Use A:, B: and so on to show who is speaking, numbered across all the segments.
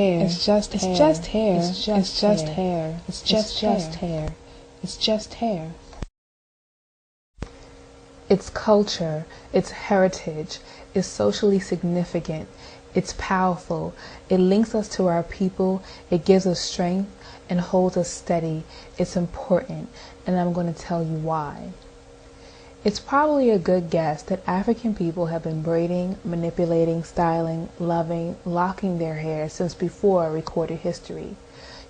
A: hair.
B: It's just
A: It's
B: hair.
A: just hair.
B: It's just hair.
A: It's just hair.
B: It's just hair.
A: Its culture, its heritage is socially significant. It's powerful. It links us to our people. It gives us strength and holds us steady. It's important, and I'm going to tell you why. It's probably a good guess that African people have been braiding, manipulating, styling, loving, locking their hair since before recorded history.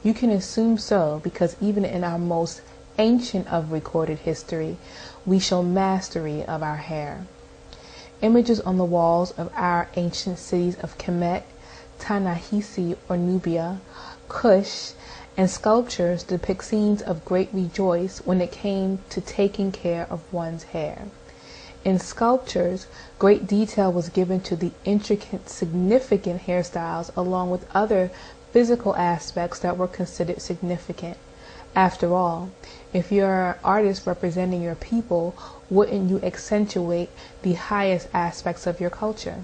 A: You can assume so because even in our most ancient of recorded history, we show mastery of our hair. Images on the walls of our ancient cities of Kemet, Ta-Nehisi or Nubia, Kush, and sculptures depict scenes of great rejoice when it came to taking care of one's hair. In sculptures, great detail was given to the intricate, significant hairstyles along with other physical aspects that were considered significant. After all, if you're an artist representing your people, wouldn't you accentuate the highest aspects of your culture?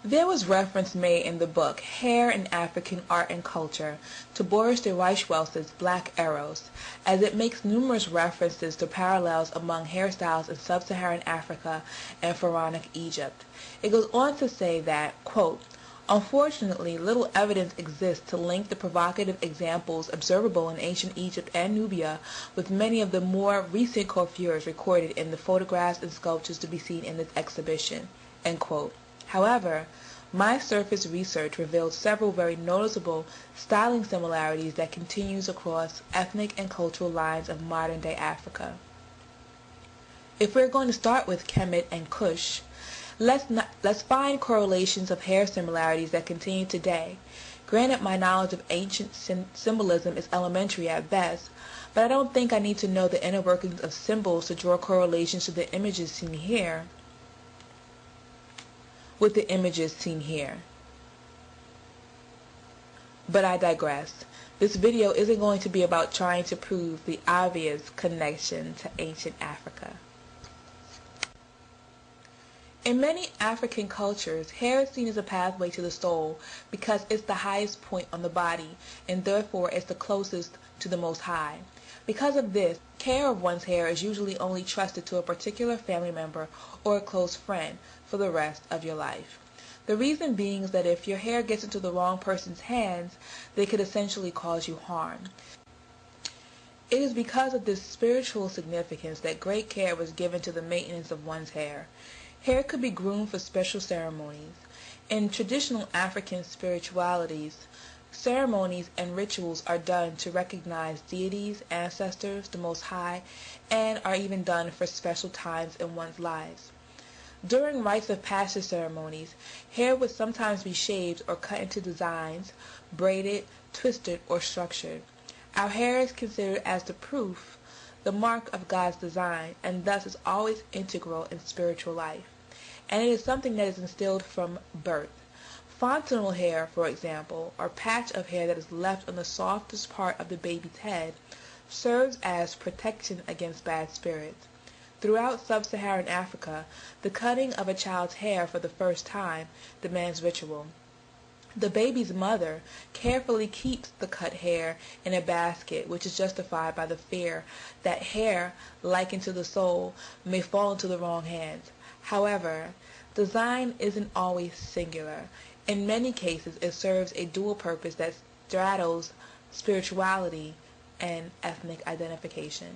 C: There was reference made in the book Hair in African Art and Culture to Boris de Reichswels's Black Arrows, as it makes numerous references to parallels among hairstyles in sub-Saharan Africa and pharaonic Egypt. It goes on to say that, quote, unfortunately, little evidence exists to link the provocative examples observable in ancient Egypt and Nubia with many of the more recent coiffures recorded in the photographs and sculptures to be seen in this exhibition, end quote. However, my surface research revealed several very noticeable styling similarities that continues across ethnic and cultural lines of modern-day Africa. If we're going to start with Kemet and Kush, let's find correlations of hair similarities that continue today. Granted, my knowledge of ancient symbolism is elementary at best, but I don't think I need to know the inner workings of symbols to draw correlations to the images seen here with the images seen here. But I digress. This video isn't going to be about trying to prove the obvious connection to ancient Africa. In many African cultures, hair is seen as a pathway to the soul because it's the highest point on the body and therefore it's the closest to the Most High. Because of this, care of one's hair is usually only trusted to a particular family member or a close friend for the rest of your life. The reason being is that if your hair gets into the wrong person's hands, they could essentially cause you harm. It is because of this spiritual significance that great care was given to the maintenance of one's hair. Hair could be groomed for special ceremonies. In traditional African spiritualities, ceremonies and rituals are done to recognize deities, ancestors, the Most High, and are even done for special times in one's lives. During rites of passage ceremonies, hair would sometimes be shaved or cut into designs, braided, twisted, or structured. Our hair is considered as the proof, the mark of God's design, and thus is always integral in spiritual life. And it is something that is instilled from birth. Fontanel hair, for example, or patch of hair that is left on the softest part of the baby's head, serves as protection against bad spirits. Throughout sub-Saharan Africa, the cutting of a child's hair for the first time demands ritual. The baby's mother carefully keeps the cut hair in a basket, which is justified by the fear that hair, likened to the soul, may fall into the wrong hands. However, design isn't always singular. In many cases, it serves a dual purpose that straddles spirituality and ethnic identification.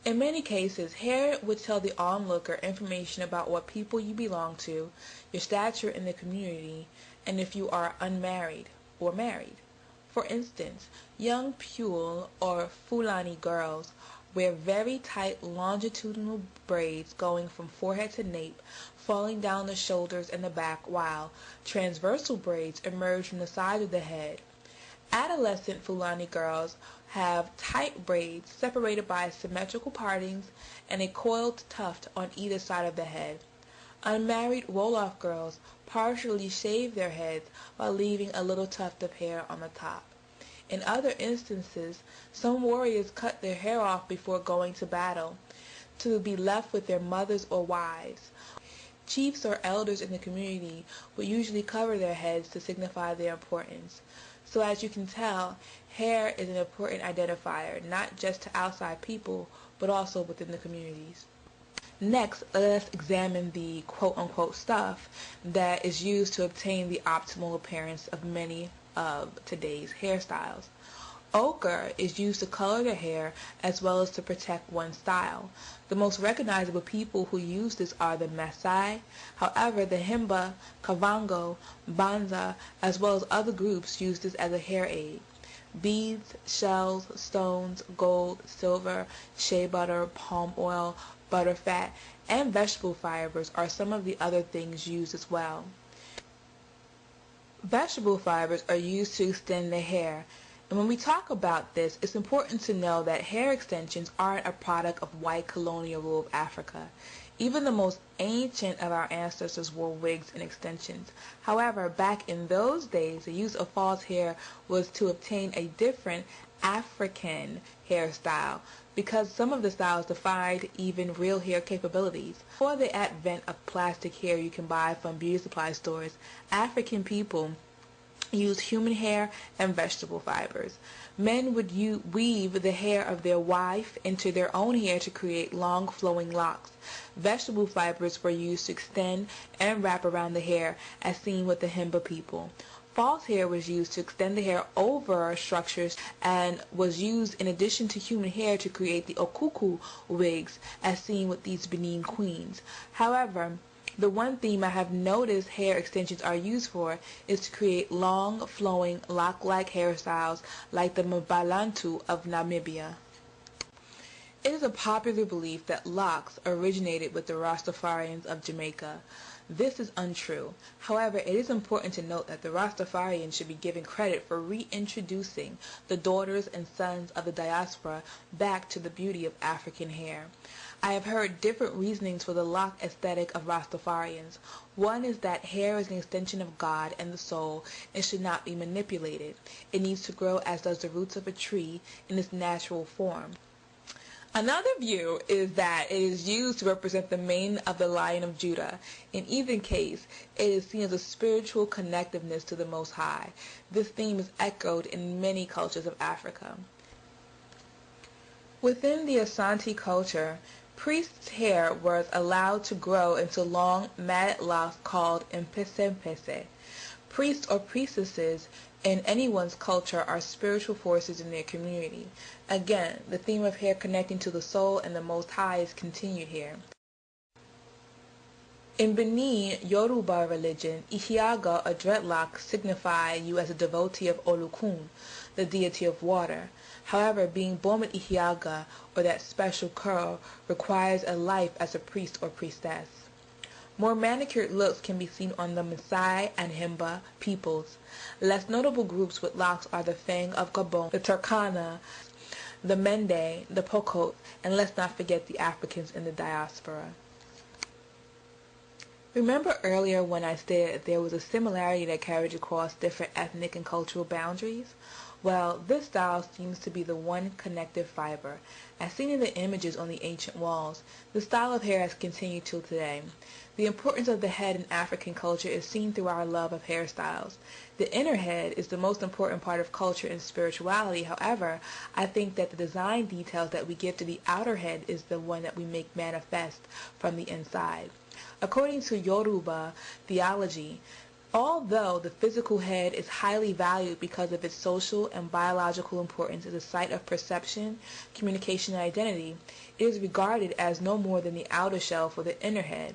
C: In many cases, hair would tell the onlooker information about what people you belong to, your stature in the community, and if you are unmarried or married. For instance, young Pule or Fulani girls wear very tight longitudinal braids going from forehead to nape, falling down the shoulders and the back, while transversal braids emerge from the side of the head. Adolescent Fulani girls have tight braids separated by symmetrical partings and a coiled tuft on either side of the head. Unmarried Wolof girls partially shave their heads while leaving a little tuft of hair on the top. In other instances, some warriors cut their hair off before going to battle, to be left with their mothers or wives. Chiefs or elders in the community would usually cover their heads to signify their importance. So as you can tell, hair is an important identifier, not just to outside people, but also within the communities. Next, let us examine the quote-unquote stuff that is used to obtain the optimal appearance of many of today's hairstyles. Ochre is used to color the hair as well as to protect one's style. The most recognizable people who use this are the Maasai. However, the Himba, Kavango, Banza, as well as other groups use this as a hair aid. Beads, shells, stones, gold, silver, shea butter, palm oil, butterfat, and vegetable fibers are some of the other things used as well. Vegetable fibers are used to extend the hair. And when we talk about this, it's important to know that hair extensions aren't a product of white colonial rule of Africa. Even the most ancient of our ancestors wore wigs and extensions. However, back in those days, the use of false hair was to obtain a different African hairstyle because some of the styles defied even real hair capabilities. Before the advent of plastic hair you can buy from beauty supply stores, African people used human hair and vegetable fibers. Men would weave the hair of their wife into their own hair to create long flowing locks. Vegetable fibers were used to extend and wrap around the hair, as seen with the Himba people. False hair was used to extend the hair over structures and was used in addition to human hair to create the okuku wigs, as seen with these Benin queens. However, the one theme I have noticed hair extensions are used for is to create long, flowing, lock-like hairstyles like the Mbalantu of Namibia. It is a popular belief that locks originated with the Rastafarians of Jamaica. This is untrue. However, it is important to note that the Rastafarians should be given credit for reintroducing the daughters and sons of the diaspora back to the beauty of African hair. I have heard different reasonings for the lock aesthetic of Rastafarians. One is that hair is an extension of God and the soul and should not be manipulated. It needs to grow as does the roots of a tree in its natural form. Another view is that it is used to represent the mane of the Lion of Judah. In either case, it is seen as a spiritual connectiveness to the Most High. This theme is echoed in many cultures of Africa. Within the Asante culture, priests' hair was allowed to grow into long, matted locks called mpese. Priests or priestesses in anyone's culture are spiritual forces in their community. Again, the theme of hair connecting to the soul and the Most High is continued here. In Benin, Yoruba religion, Ihiaga or dreadlocks signify you as a devotee of Olokun, the deity of water. However, being born with Ihiaga, or that special curl, requires a life as a priest or priestess. More manicured looks can be seen on the Maasai and Himba peoples. Less notable groups with locks are the Fang of Gabon, the Turkana, the Mende, the Pokot, and let's not forget the Africans in the diaspora. Remember earlier when I stated that there was a similarity that carried across different ethnic and cultural boundaries? Well, this style seems to be the one connective fiber. As seen in the images on the ancient walls, the style of hair has continued till today. The importance of the head in African culture is seen through our love of hairstyles. The inner head is the most important part of culture and spirituality. However, I think that the design details that we give to the outer head is the one that we make manifest from the inside. According to Yoruba theology, although the physical head is highly valued because of its social and biological importance as a site of perception, communication, and identity, it is regarded as no more than the outer shell for the inner head.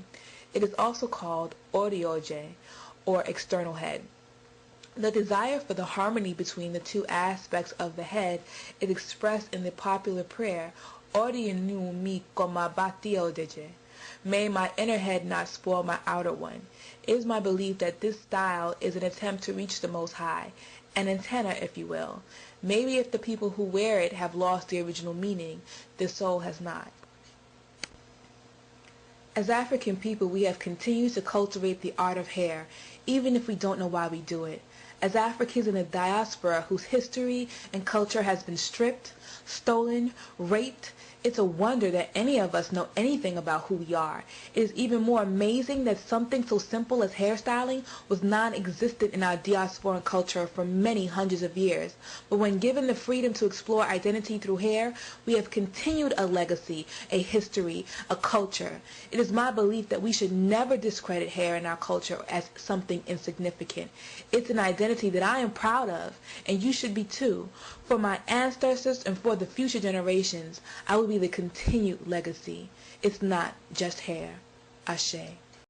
C: It is also called orioje, or external head. The desire for the harmony between the two aspects of the head is expressed in the popular prayer, Orienu mi komabati. May my inner head not spoil my outer one. It is my belief that this style is an attempt to reach the Most High, an antenna, if you will. Maybe if the people who wear it have lost the original meaning, the soul has not. As African people, we have continued to cultivate the art of hair, even if we don't know why we do it. As Africans in the diaspora whose history and culture has been stripped, stolen, raped. It's a wonder that any of us know anything about who we are. It is even more amazing that something so simple as hairstyling was non-existent in our diasporan culture for many hundreds of years. But when given the freedom to explore identity through hair, we have continued a legacy, a history, a culture. It is my belief that we should never discredit hair in our culture as something insignificant. It's an identity that I am proud of, and you should be too. For my ancestors and for the future generations, I will be the continued legacy. It's not just hair. Ashe.